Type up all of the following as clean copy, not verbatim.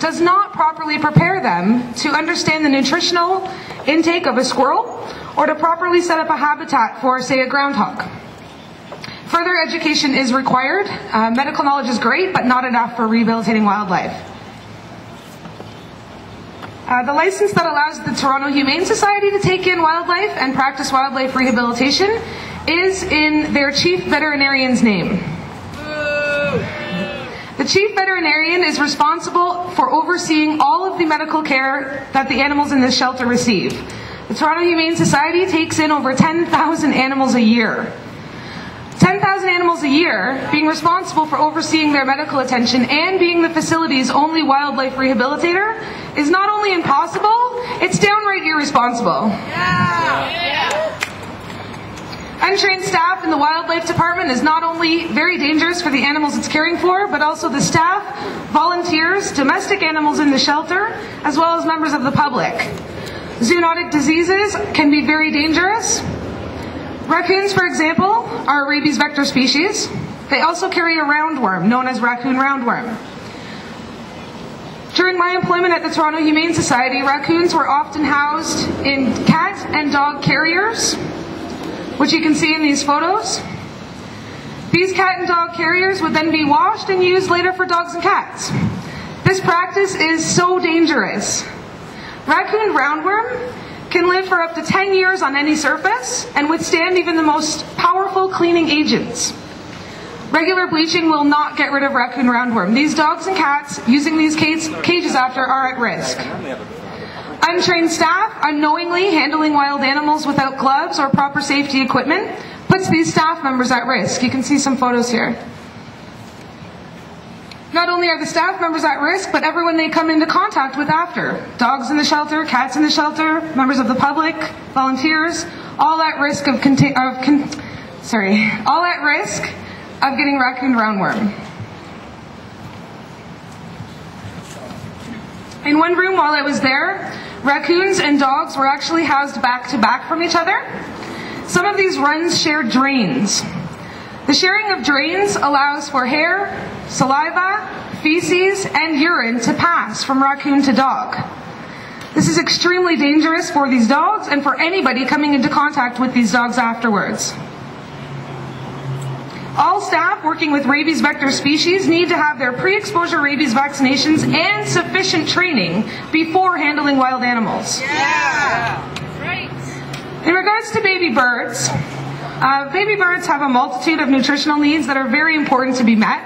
does not properly prepare them to understand the nutritional intake of a squirrel or to properly set up a habitat for, say, a groundhog. Further education is required. Medical knowledge is great, but not enough for rehabilitating wildlife. The license that allows the Toronto Humane Society to take in wildlife and practice wildlife rehabilitation is in their chief veterinarian's name. The chief veterinarian is responsible for overseeing all of the medical care that the animals in this shelter receive. The Toronto Humane Society takes in over 10,000 animals a year. 10,000 animals a year, being responsible for overseeing their medical attention and being the facility's only wildlife rehabilitator, is not only impossible, it's downright irresponsible. Untrained staff in the wildlife department is not only very dangerous for the animals it's caring for, but also the staff, volunteers, domestic animals in the shelter, as well as members of the public. Zoonotic diseases can be very dangerous. Raccoons, for example, are a rabies vector species. They also carry a roundworm, known as raccoon roundworm. During my employment at the Toronto Humane Society, raccoons were often housed in cat and dog carriers, which you can see in these photos. These cat and dog carriers would then be washed and used later for dogs and cats. This practice is so dangerous. Raccoon roundworm can live for up to 10 years on any surface and withstand even the most powerful cleaning agents. Regular bleaching will not get rid of raccoon roundworm. These dogs and cats using these cages after are at risk. Untrained staff unknowingly handling wild animals without gloves or proper safety equipment puts these staff members at risk. You can see some photos here. Not only are the staff members at risk, but everyone they come into contact with after. Dogs in the shelter, cats in the shelter, members of the public, volunteers, all at risk of getting raccoon roundworm. In one room while I was there, raccoons and dogs were actually housed back to back from each other. Some of these runs shared drains. The sharing of drains allows for hair, saliva, feces, and urine to pass from raccoon to dog. This is extremely dangerous for these dogs and for anybody coming into contact with these dogs afterwards. All staff working with rabies vector species need to have their pre-exposure rabies vaccinations and sufficient training before handling wild animals. Yeah. Right. In regards to baby birds have a multitude of nutritional needs that are very important to be met.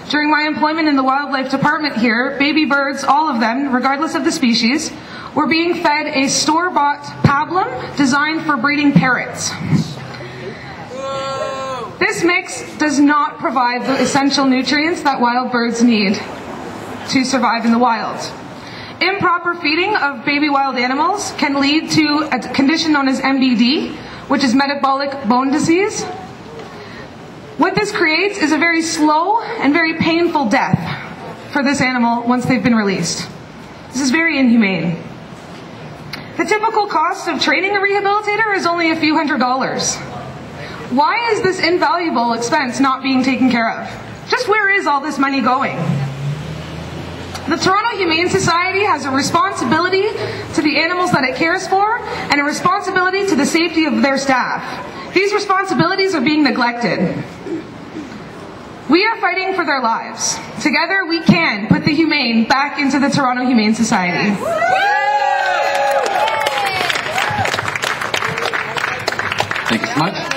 During my employment in the wildlife department here, baby birds, all of them, regardless of the species, were being fed a store-bought pablum designed for breeding parrots. This mix does not provide the essential nutrients that wild birds need to survive in the wild. Improper feeding of baby wild animals can lead to a condition known as MBD, which is metabolic bone disease. What this creates is a very slow and very painful death for this animal once they've been released. This is very inhumane. The typical cost of training a rehabilitator is only a few $100s. Why is this invaluable expense not being taken care of? Just where is all this money going? The Toronto Humane Society has a responsibility to the animals that it cares for and a responsibility to the safety of their staff. These responsibilities are being neglected. We are fighting for their lives. Together we can put the humane back into the Toronto Humane Society. Thank you so much.